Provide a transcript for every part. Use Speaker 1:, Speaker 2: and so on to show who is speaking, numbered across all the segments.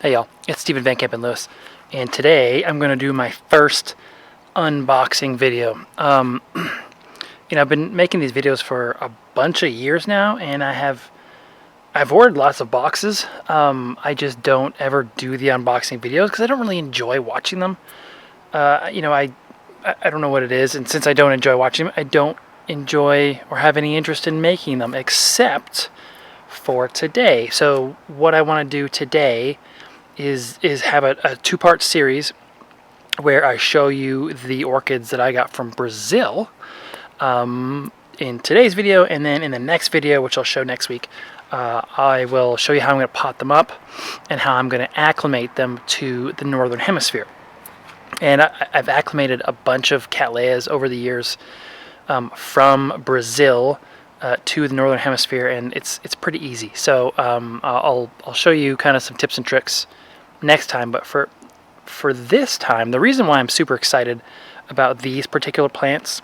Speaker 1: Hey y'all, it's Stephen Van Kampen-Lewis, and today I'm going to do my first unboxing video. I've been making these videos for a bunch of years now, and I've ordered lots of boxes. I just don't ever do the unboxing videos because I don't really enjoy watching them. I don't know what it is, and since I don't enjoy watching them, I don't enjoy or have any interest in making them, except for today. So what I want to do today is have a two-part series where I show you the orchids that I got from Brazil in today's video, and then in the next video, which I'll show next week, I will show you how I'm going to pot them up and how I'm going to acclimate them to the Northern Hemisphere. And I've acclimated a bunch of Cattleyas over the years from Brazil to the Northern Hemisphere, and it's pretty easy. So I'll show you kind of some tips and tricks next time, but for this time, the reason why I'm super excited about these particular plants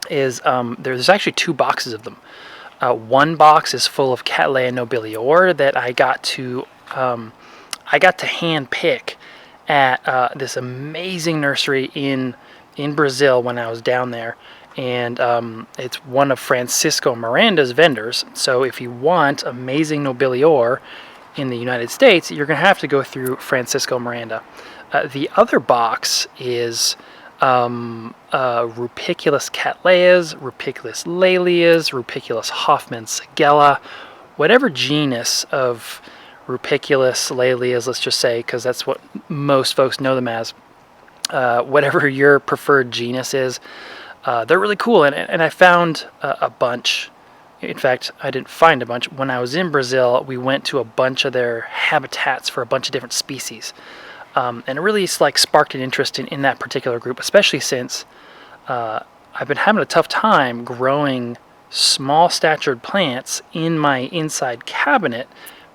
Speaker 1: is there's actually two boxes of them. One box is full of Cattleya nobilior that I got to hand pick at this amazing nursery in Brazil when I was down there, and it's one of Francisco Miranda's vendors. So if you want amazing nobilior in the United States, you're going to have to go through Francisco Miranda. The other box is rupicolous Cattleyas, rupicolous Lalias, rupicolous Hoffmann-Sigella, whatever genus of rupicolous Lalias, let's just say, because that's what most folks know them as. Whatever your preferred genus is, they're really cool, and I found a bunch. In fact, I didn't find a bunch. When I was in Brazil, we went to a bunch of their habitats for a bunch of different species. And it really sparked an interest in that particular group, especially since I've been having a tough time growing small statured plants in my inside cabinet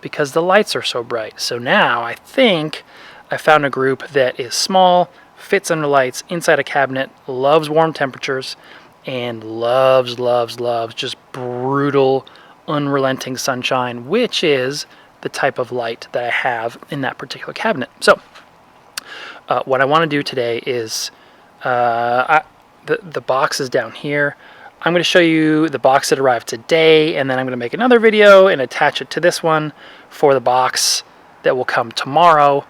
Speaker 1: because the lights are so bright. So now I think I found a group that is small, fits under lights, inside a cabinet, loves warm temperatures, and loves just brutal, unrelenting sunshine, which is the type of light that I have in that particular cabinet. So what I want to do today is the box is down here. I'm going to show you the box that arrived today, and then I'm going to make another video and attach it to this one for the box that will come tomorrow.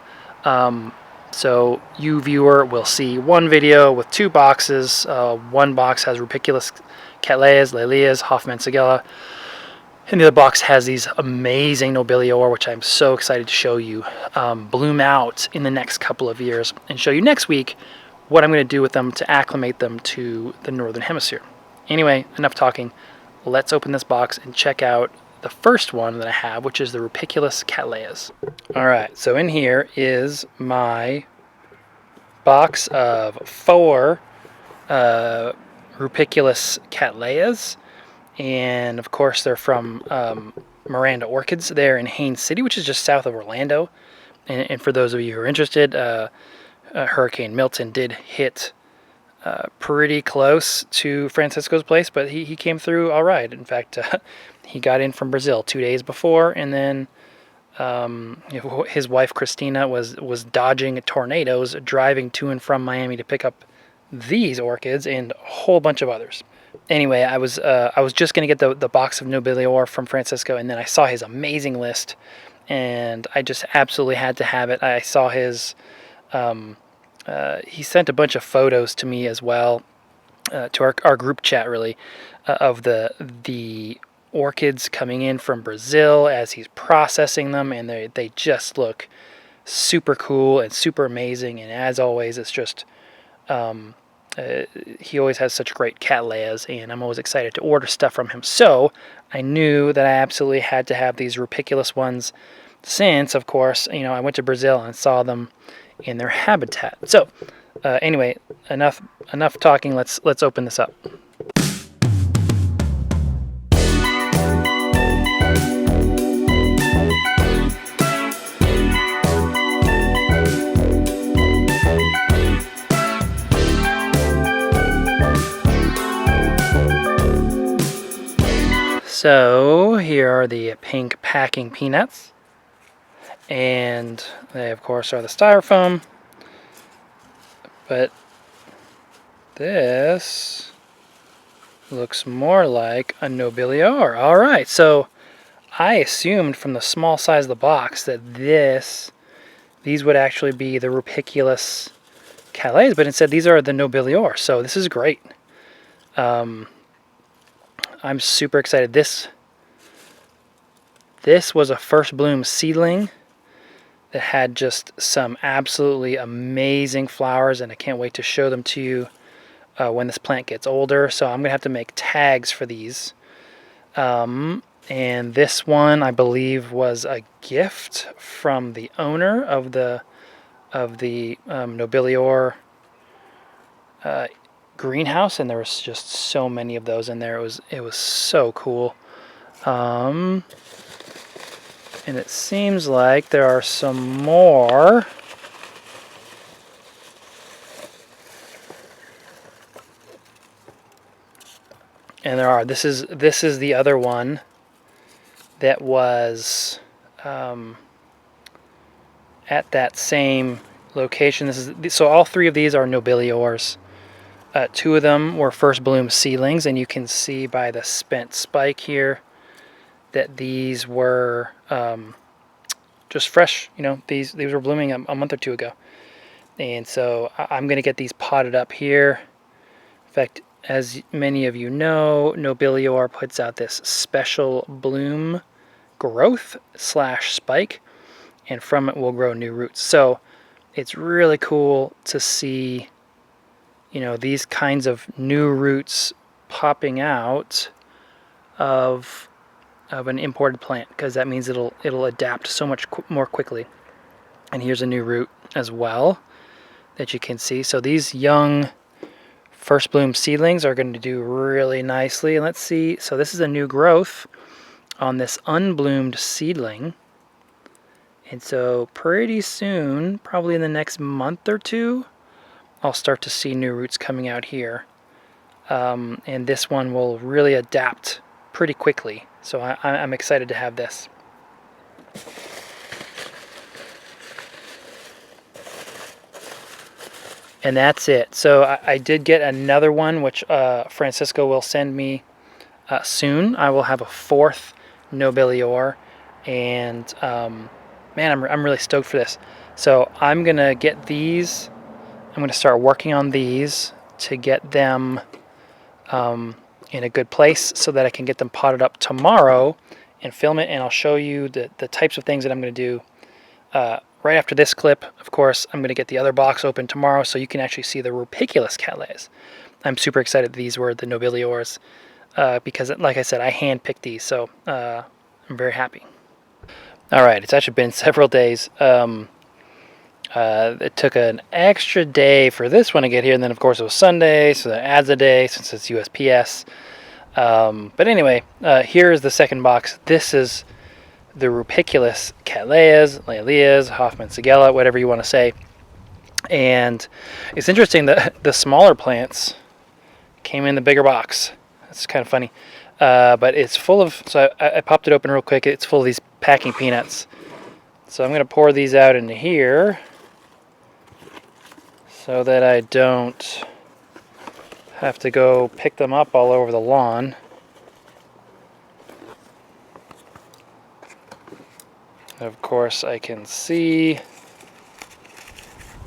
Speaker 1: So you, viewer, will see one video with two boxes. One box has rupicolous Cattleyas, Lalias, Hoffmann-Sigella, and the other box has these amazing nobilior, which I'm so excited to show you bloom out in the next couple of years, and show you next week what I'm going to do with them to acclimate them to the Northern Hemisphere. Anyway, enough talking. Let's open this box and check out the first one that I have, which is the rupicolous Cattleyas. Alright, so in here is my box of 4 rupicolous Cattleyas, and of course they're from Miranda Orchids. They're in Haines City, which is just south of Orlando, and for those of you who are interested, Hurricane Milton did hit pretty close to Francisco's place, but he came through all right. In fact, he got in from Brazil 2 days before, and then his wife Christina was dodging tornadoes, driving to and from Miami to pick up these orchids and a whole bunch of others. Anyway, I was just going to get the box of nobilior from Francisco, and then I saw his amazing list, and I just absolutely had to have it. I saw his he sent a bunch of photos to me as well, to our group chat, really, of the orchids coming in from Brazil as he's processing them, and they just look super cool and super amazing. And as always, it's just he always has such great Cattleyas, and I'm always excited to order stuff from him. So I knew that I absolutely had to have these rupicolous ones, since of course I went to Brazil and saw them in their habitat. So anyway, enough talking. Let's open this up. So here are the pink packing peanuts, And they, of course, are the styrofoam. But this looks more like a nobilior. All right, so I assumed from the small size of the box that these would actually be the rupicolous Cattleyas, but instead these are the nobilior. So this is great. I'm super excited. This was a first bloom seedling that had just some absolutely amazing flowers, and I can't wait to show them to you when this plant gets older. So I'm gonna have to make tags for these. And this one, I believe, was a gift from the owner of the nobilior greenhouse, and there was just so many of those in there. It was so cool. And it seems like there are some more. And there are. This is the other one that was at that same location. So all three of these are nobiliors. Two of them were first bloom seedlings, and you can see by the spent spike here that these were just fresh. You know, these were blooming a month or two ago. And so I'm going to get these potted up here. In fact, as many of you know, nobilior puts out this special bloom growth / spike, and from it will grow new roots. So it's really cool to see, you know, these kinds of new roots popping out of an imported plant, because that means it'll adapt so much more quickly. And here's a new root as well that you can see. So these young first bloom seedlings are going to do really nicely. And let's see. So this is a new growth on this unbloomed seedling. And so pretty soon, probably in the next month or two, I'll start to see new roots coming out here. And this one will really adapt pretty quickly. So I'm excited to have this. And that's it. So I did get another one, which Francisco will send me soon. I will have a fourth nobilior, and man, I'm really stoked for this. So I'm gonna get these. I'm gonna start working on these to get them in a good place so that I can get them potted up tomorrow and film it, and I'll show you the types of things that I'm gonna do right after this clip. Of course, I'm gonna get the other box open tomorrow so you can actually see the rupicolous Cattleyas. I'm super excited that these were the nobiliors because, like I said, I hand-picked these, so I'm very happy. All right, it's actually been several days. It took an extra day for this one to get here, and then of course it was Sunday, so that adds a day since it's USPS. But anyway, here is the second box. This is the rupicolous Cattleyas, Lalias, Hoffmann-Sigella, whatever you want to say. And it's interesting that the smaller plants came in the bigger box. That's kind of funny. But it's full of, so I popped it open real quick. It's full of these packing peanuts. So I'm going to pour these out into here so that I don't have to go pick them up all over the lawn. Of course, I can see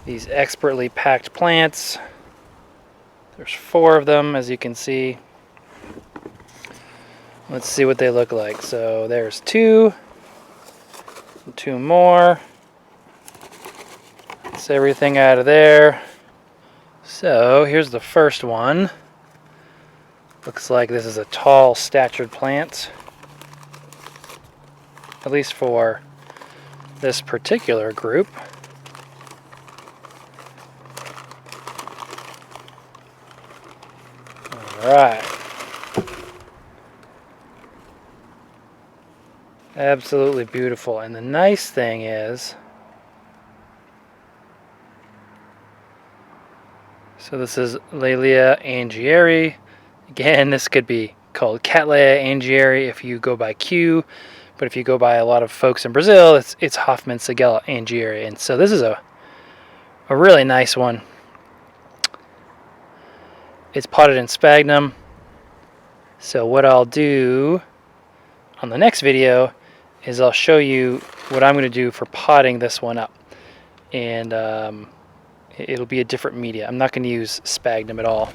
Speaker 1: these expertly packed plants. There's 4 of them, as you can see. Let's see what they look like. So there's 2. 2 more. That's everything out of there. So here's the first one. Looks like this is a tall, statured plant. At least for this particular group. Alright. Absolutely beautiful. And the nice thing is, so this is Laelia angieri. Again, this could be called Cattleya angieri if you go by Q, but but if you go by a lot of folks in Brazil, it's Hoffman, Sigella, Angieri. And so this is a really nice one. It's potted in sphagnum. So what I'll do on the next video is I'll show you what I'm going to do for potting this one up. And it'll be a different media. I'm not going to use sphagnum at all.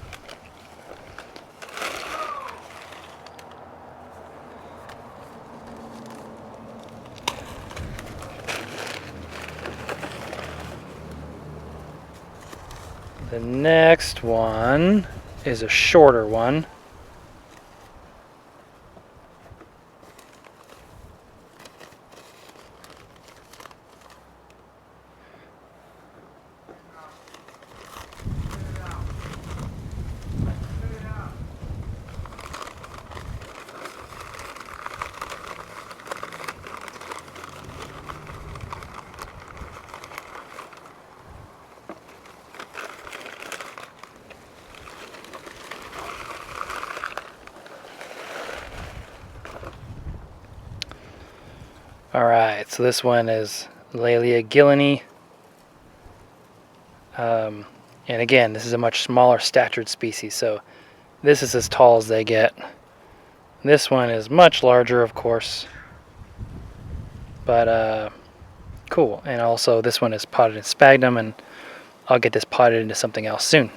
Speaker 1: The next one is a shorter one. Alright, so this one is Laelia gilleni. And again, this is a much smaller statured species, so this is as tall as they get. This one is much larger, of course, but cool. And also this one is potted in sphagnum, and I'll get this potted into something else soon.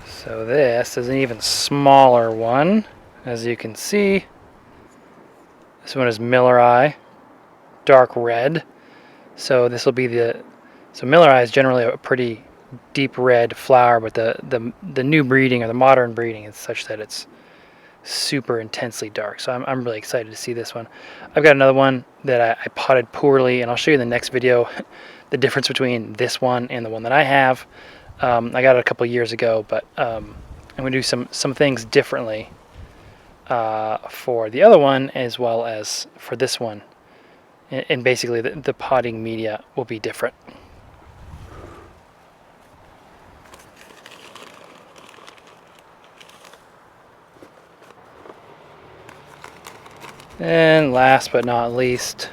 Speaker 1: So this is an even smaller one, as you can see. This one is Milleri, dark red. So this will be so Milleri is generally a pretty deep red flower, but the new breeding, or the modern breeding, is such that it's super intensely dark. So I'm really excited to see this one. I've got another one that I potted poorly, and I'll show you in the next video the difference between this one and the one that I have. I got it a couple years ago, but I'm going to do some things differently for the other one as well as for this one. And basically the potting media will be different. And last but not least,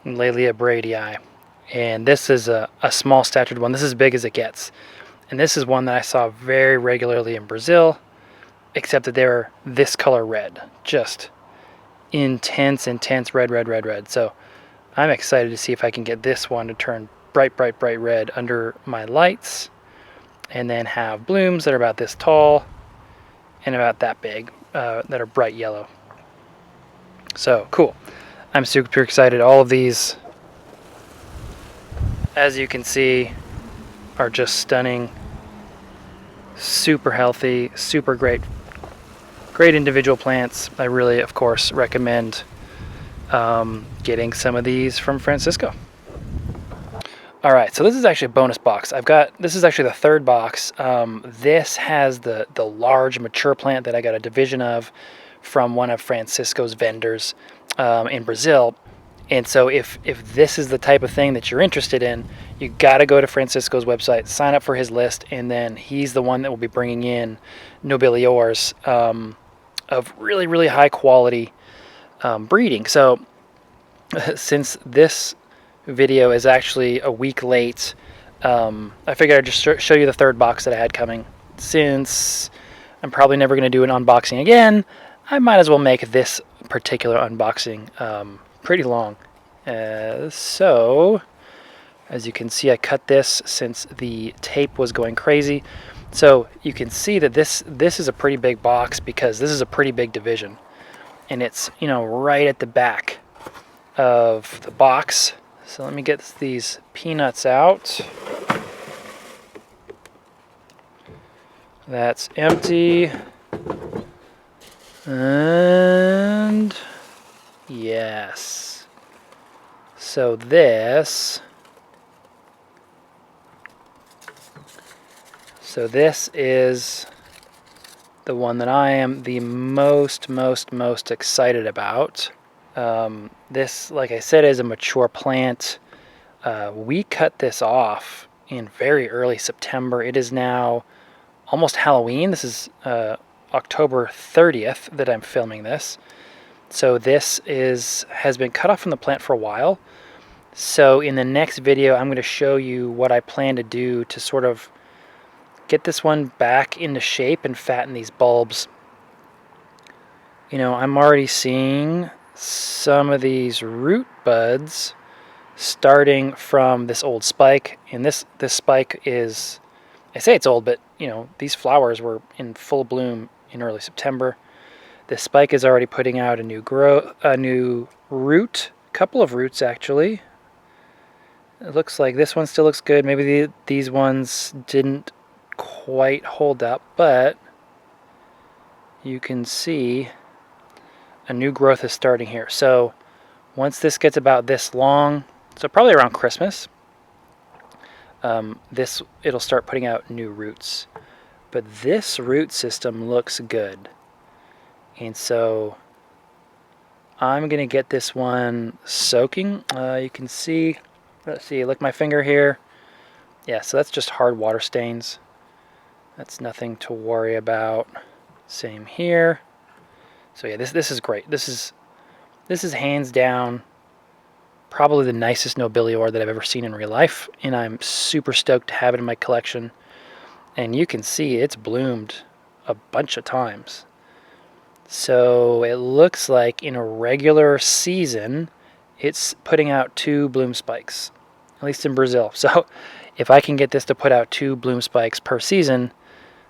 Speaker 1: Laelia bradii, and this is a small statured one. This is as big as it gets, and this is one that I saw very regularly in Brazil, except that they were this color red, just intense red. So I'm excited to see if I can get this one to turn bright red under my lights, and then have blooms that are about this tall and about that big, that are bright yellow. So cool. I'm super excited. All of these, as you can see, are just stunning, super healthy, super great individual plants. I really, of course, recommend getting some of these from Francisco. All right, so this is actually a bonus box. This is actually the third box. This has the large mature plant that I got a division of from one of Francisco's vendors in Brazil. And so if this is the type of thing that you're interested in, you got to go to Francisco's website, sign up for his list, and then he's the one that will be bringing in nobiliors of really high quality breeding. So since this video is actually a week late, I figured I'd just show you the third box that I had coming. Since I'm probably never going to do an unboxing again, I might as well make this particular unboxing pretty long. So As you can see, I cut this since the tape was going crazy. So you can see that this is a pretty big box because this is a pretty big division. And it's, you know, right at the back of the box. So let me get these peanuts out. That's empty. And yes. So this is the one that I am the most excited about. This, like I said, is a mature plant. We cut this off in very early September. It is now almost Halloween. This is October 30th that I'm filming this. So this has been cut off from the plant for a while. So in the next video, I'm going to show you what I plan to do to sort of get this one back into shape and fatten these bulbs. You know, I'm already seeing some of these root buds starting from this old spike. And this spike is, I say it's old, but you know, these flowers were in full bloom in early September. This spike is already putting out a new root, couple of roots actually. It looks like this one still looks good. Maybe these ones didn't quite hold up, but you can see a new growth is starting here. So once this gets about this long, so probably around Christmas, it'll start putting out new roots. But this root system looks good. And so I'm going to get this one soaking. You can see, let's see, look my finger here. Yeah, so that's just hard water stains. That's nothing to worry about. Same here. So yeah, this is great. This is hands down probably the nicest nobilior that I've ever seen in real life, and I'm super stoked to have it in my collection. And you can see it's bloomed a bunch of times. So it looks like in a regular season, it's putting out 2 bloom spikes, at least in Brazil. So if I can get this to put out 2 bloom spikes per season,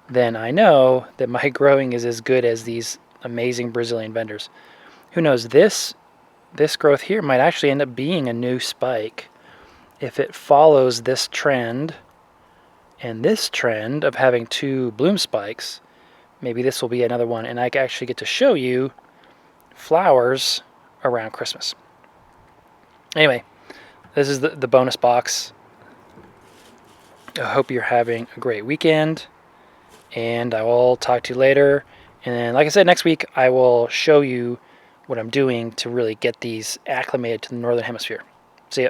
Speaker 1: then I know that my growing is as good as these amazing Brazilian vendors. Who knows, this growth here might actually end up being a new spike if it follows this trend and this trend of having 2 bloom spikes. Maybe this will be another one, and I actually get to show you flowers around Christmas. Anyway, this is the bonus box. I hope you're having a great weekend, and I will talk to you later. And then, like I said, next week I will show you what I'm doing to really get these acclimated to the Northern Hemisphere. See ya.